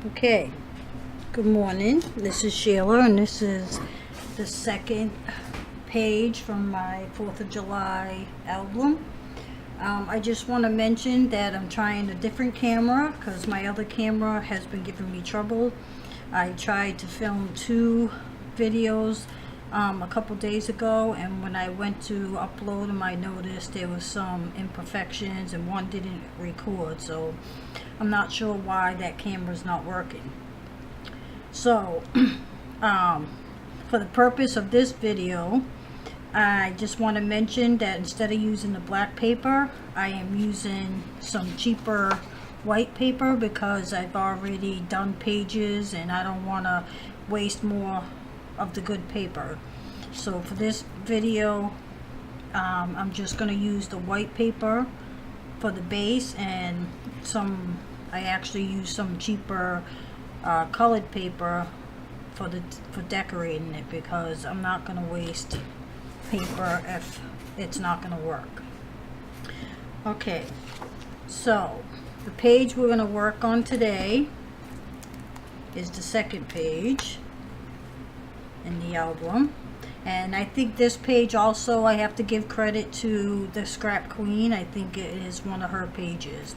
Okay, good morning. This is Sheila, and this is the second page from my 4th of July album. I just want to mention that I'm trying a different camera because my other camera has been giving me trouble. I tried to film 2 videos a couple days ago, and when I went to upload them, I noticed there was some imperfections and one didn't record, so I'm not sure why that camera's not working. So for the purpose of this video, I just want to mention that instead of using the black paper, I am using some cheaper white paper because I've already done pages and I don't want to waste more of the good paper. So for this video, I'm just going to use the white paper for the base, and I actually use some cheaper colored paper for decorating it, because I'm not going to waste paper if it's not going to work. Okay, so the page we're going to work on today is the second page in the album, and I think this page also I have to give credit to the Scrap Queen. I think it is one of her pages,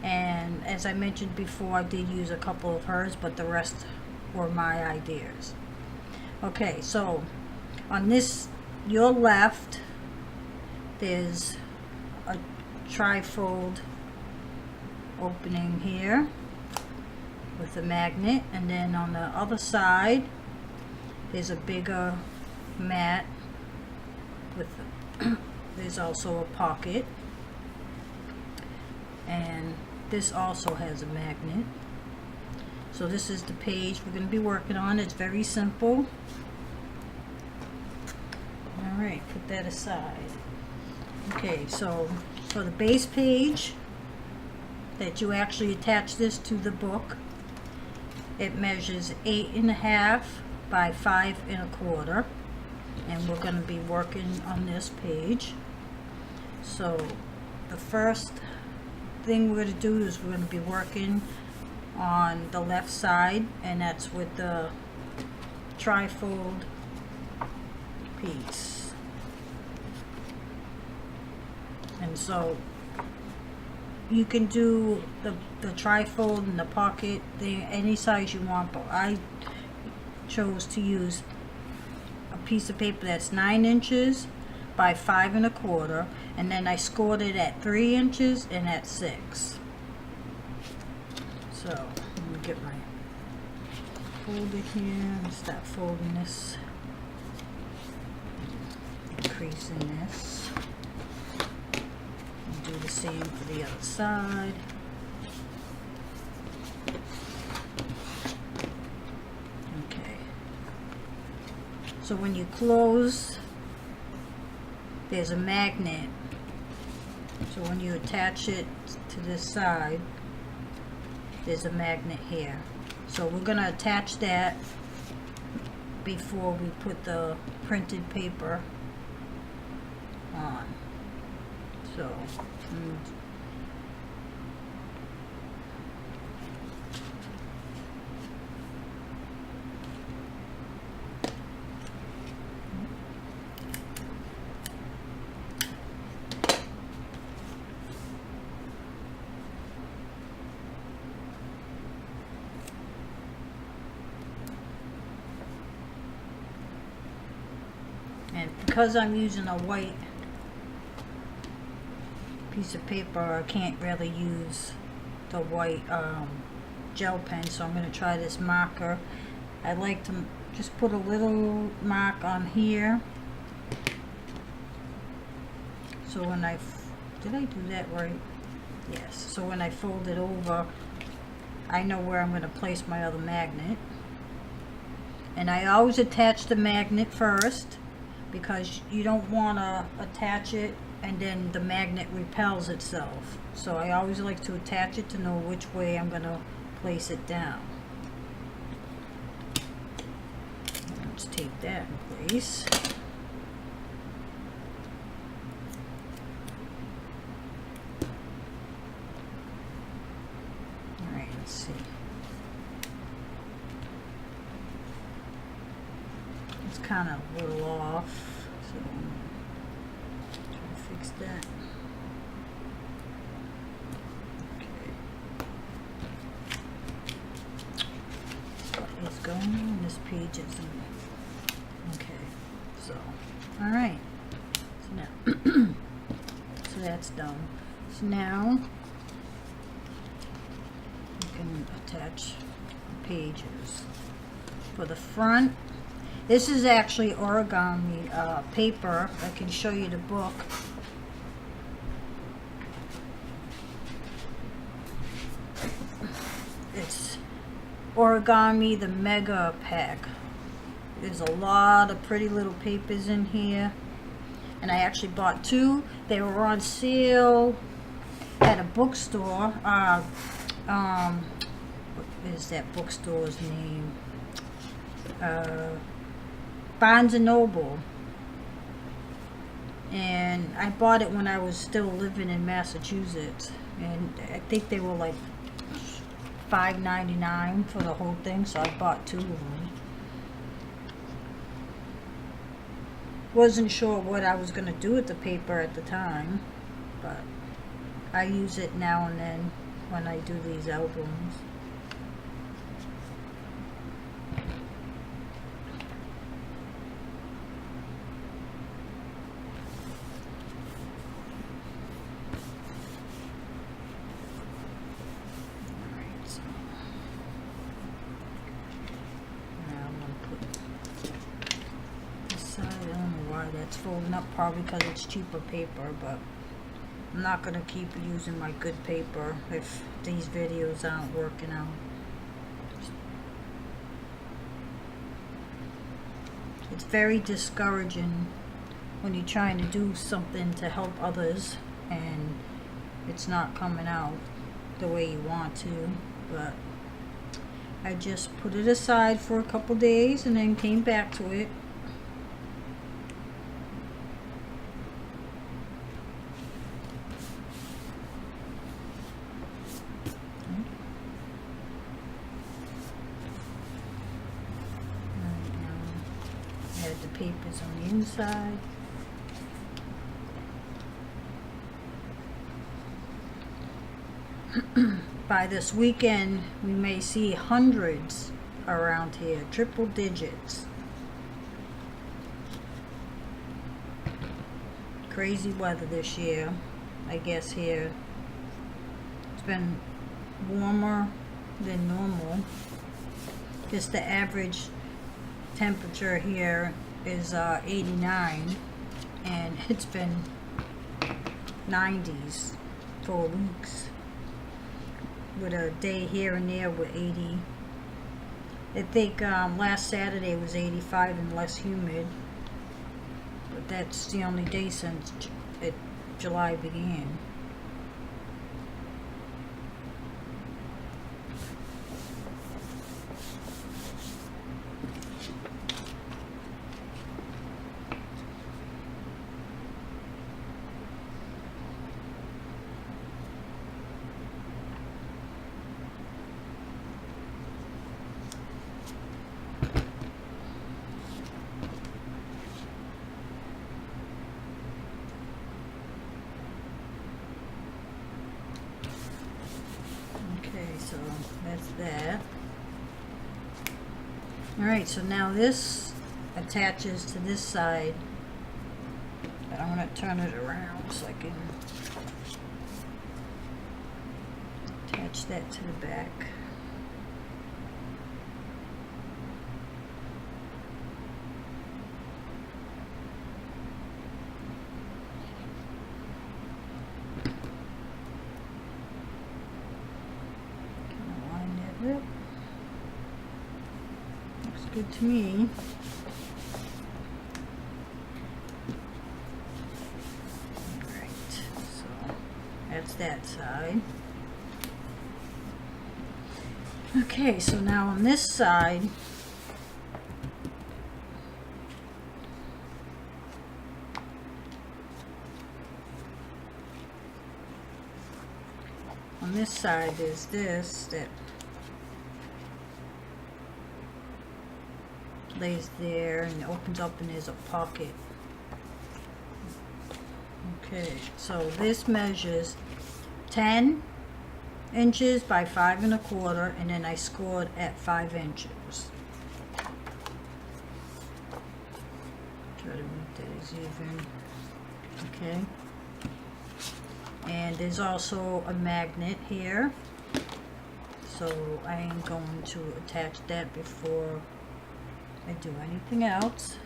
and as I mentioned before, I did use a couple of hers, but the rest were my ideas. Okay, so on your left, there's a trifold opening here with a magnet, and then on the other side there's a bigger mat with there's also a pocket, and this also has a magnet. So this is the page we're going to be working on. It's very simple. Alright, put that aside. Okay, so for the base page that you actually attach this to the book, it measures 8.5 by 5 1/4, and we're going to be working on this page. So the first thing we're going to do is we're going to be working on the left side, and that's with the trifold piece. And so you can do the trifold and the pocket thing any size you want, but I chose to use a piece of paper that's 9 inches by 5 1/4, and then I scored it at 3 inches and at 6. So let me get my folder here and start folding this, increasing this, and do the same for the other side. Okay, so when you close, there's a magnet, so when you attach it to this side, there's a magnet here. So we're going to attach that before we put the printed paper on. So and because I'm using a white piece of paper, I can't really use the white gel pen, so I'm going to try this marker. I like to just put a little mark on here, so when did I do that right? Yes. So when I fold it over, I know where I'm going to place my other magnet. And I always attach the magnet first, because you don't want to attach it and then the magnet repels itself. So I always like to attach it to know which way I'm going to place it down. Let's take that in place. Alright, let's see. fell off, so try to fix that. Okay. What is going on? This page isn't. Okay, so, alright. So now, so that's done. So now, you can attach the pages. For the front, this is actually origami paper. I can show you the book. It's Origami the Mega Pack. There's a lot of pretty little papers in here. And I actually bought two. They were on sale at a bookstore. What is that bookstore's name? Barnes and Noble. And I bought it when I was still living in Massachusetts. And I think they were like $5.99 for the whole thing, so I bought two of them. Wasn't sure what I was going to do with the paper at the time, but I use it now and then when I do these albums. That's folding up, probably because it's cheaper paper, but I'm not going to keep using my good paper if these videos aren't working out. It's very discouraging when you're trying to do something to help others and it's not coming out the way you want to, but I just put it aside for a couple days and then came back to it. Add the papers on the inside. By this weekend, we may see hundreds around here, triple digits. Crazy weather this year, I guess here. It's been warmer than normal. Just the average temperature here is 89, and it's been 90s for weeks, with a day here and there with 80. I think last Saturday was 85 and less humid, but that's the only day since July began. So that's that. Alright, so now this attaches to this side. But I'm going to turn it around so I can attach that to the back. Looks good to me. Alright, so that's that side. Okay, so now on this side, there's this lays there and opens up and there's a pocket. Okay, so this measures 10 inches by 5 1/4, and then I scored at 5 inches. Try to make that as even. Okay. And there's also a magnet here, so I am going to attach that before I do anything else.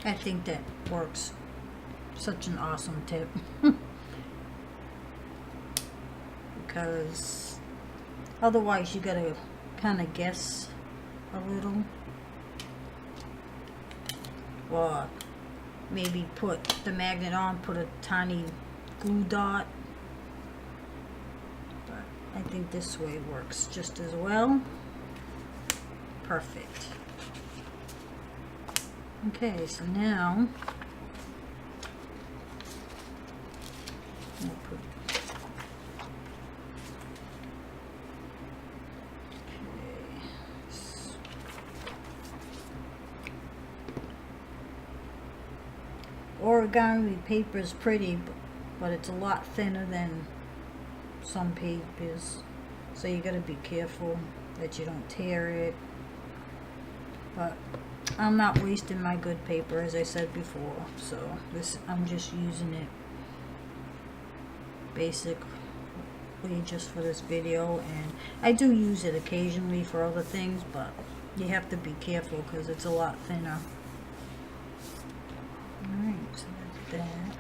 I think that works. Such an awesome tip. Because otherwise you gotta kind of guess a little. Or maybe put the magnet on, put a tiny glue dot. But I think this way works just as well. Perfect. Okay, so now I'll put, origami paper is pretty, but it's a lot thinner than some papers, so you gotta be careful that you don't tear it. But I'm not wasting my good paper, as I said before, so I'm just using it basically just for this video, and I do use it occasionally for other things, but you have to be careful because it's a lot thinner. Alright, so that's that.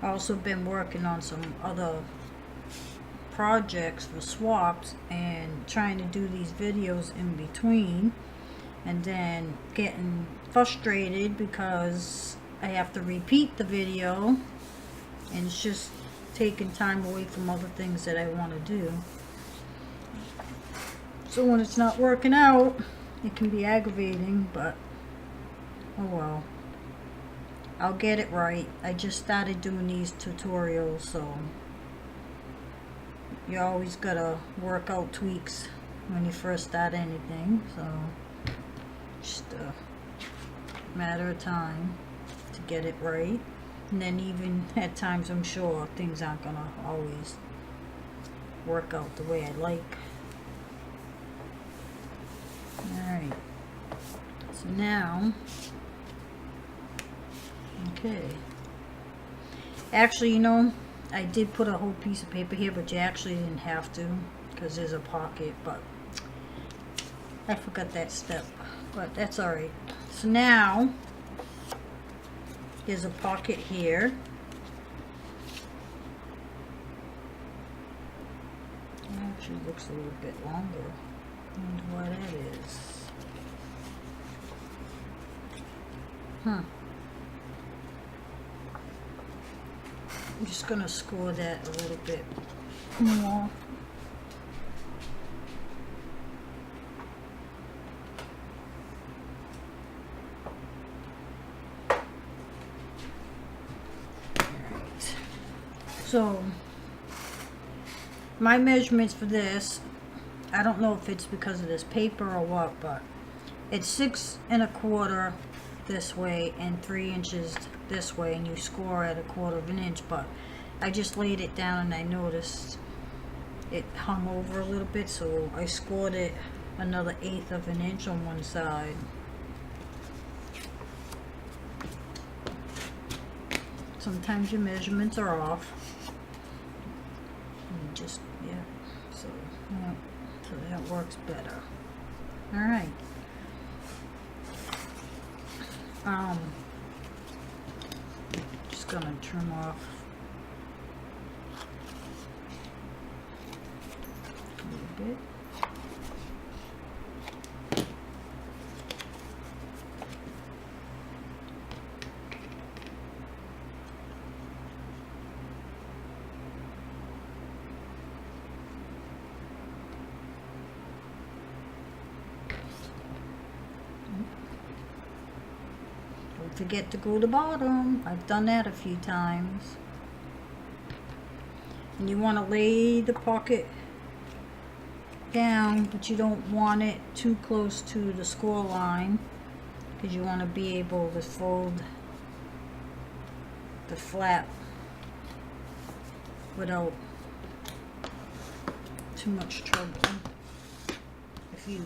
I've also been working on some other projects for swaps and trying to do these videos in between, and then getting frustrated because I have to repeat the video and it's just taking time away from other things that I want to do. So when it's not working out, it can be aggravating, but oh well. I'll get it right. I just started doing these tutorials, so you always gotta work out tweaks when you first start anything, so just a matter of time to get it right. And then even at times, I'm sure things aren't gonna always work out the way I like. Alright, so now, okay, actually, you know, I did put a whole piece of paper here, but you actually didn't have to because there's a pocket, but I forgot that step, but that's alright. So now there's a pocket here. It actually looks a little bit longer. I wonder why that is. I'm just going to score that a little bit more. Alright. So, my measurements for this, I don't know if it's because of this paper or what, but it's 6 1/4 this way and 3 inches this way, and you score at 1/4 inch, but I just laid it down and I noticed it hung over a little bit, so I scored it another 1/8 inch on one side. sometimes your measurements are off. And just, yeah, so that works better. All right. Just gonna trim off a little bit. Don't forget to glue the bottom. I've done that a few times. And you want to lay the pocket down, but you don't want it too close to the score line, because you want to be able to fold the flap without too much trouble. If you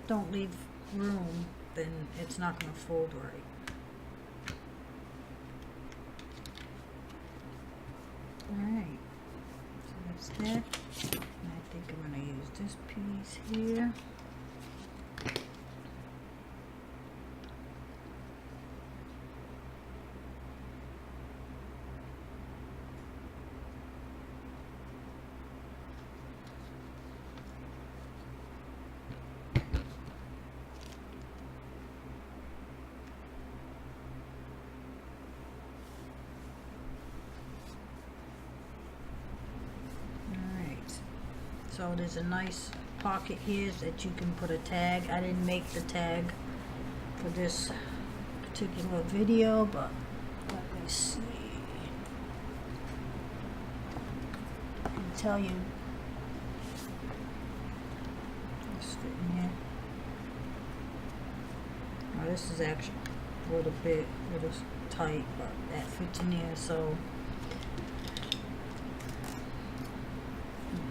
don't leave room, then it's not going to fold right. Alright, so that's that. And I think I'm going to use this piece here. So there's a nice pocket here that you can put a tag. I didn't make the tag for this particular video, but let me see. I can tell you this fit in here. Now this is actually a little tight, but that fits in here. So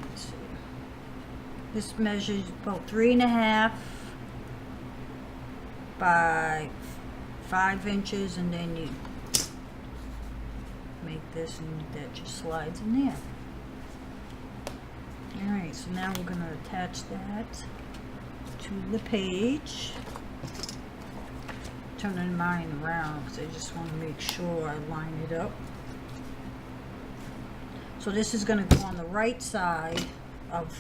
let's see. This measures about 3.5 by 5 inches, and then you make this, and that just slides in there. Alright, so now we're going to attach that to the page. Turning mine around because I just want to make sure I line it up. So this is going to go on the right side of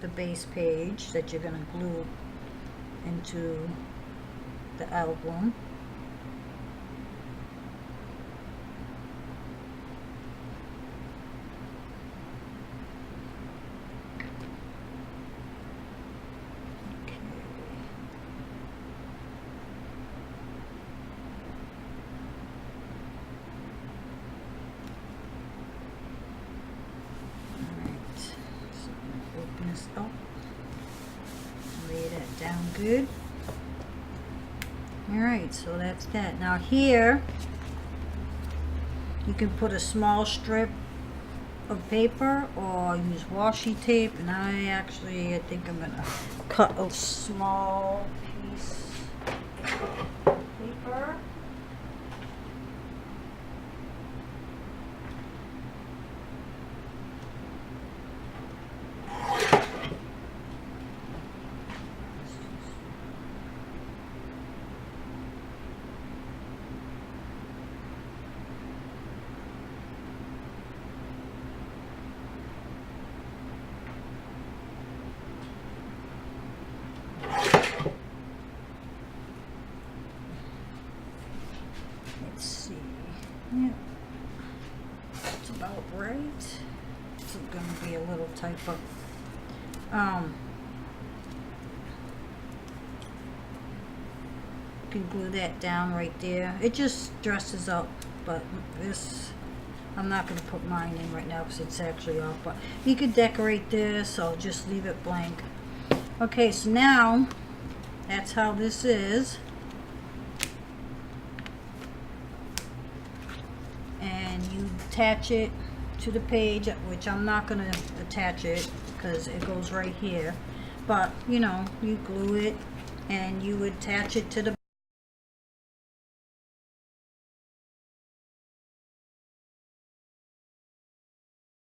the base page that you're going to glue into the album. Up, lay that down good. Alright, so that's that. Now here you can put a small strip of paper or use washi tape, and I think I'm gonna cut a small piece of paper. Let's see. Yeah, it's about right. It's going to be a little tight, but you can glue that down right there. It just dresses up, but this, I'm not going to put mine in right now because it's actually off, but you could decorate this or just leave it blank. Okay, so now that's how this is. And you attach it to the page, which I'm not going to attach it because it goes right here, but you know, you glue it and you attach it to the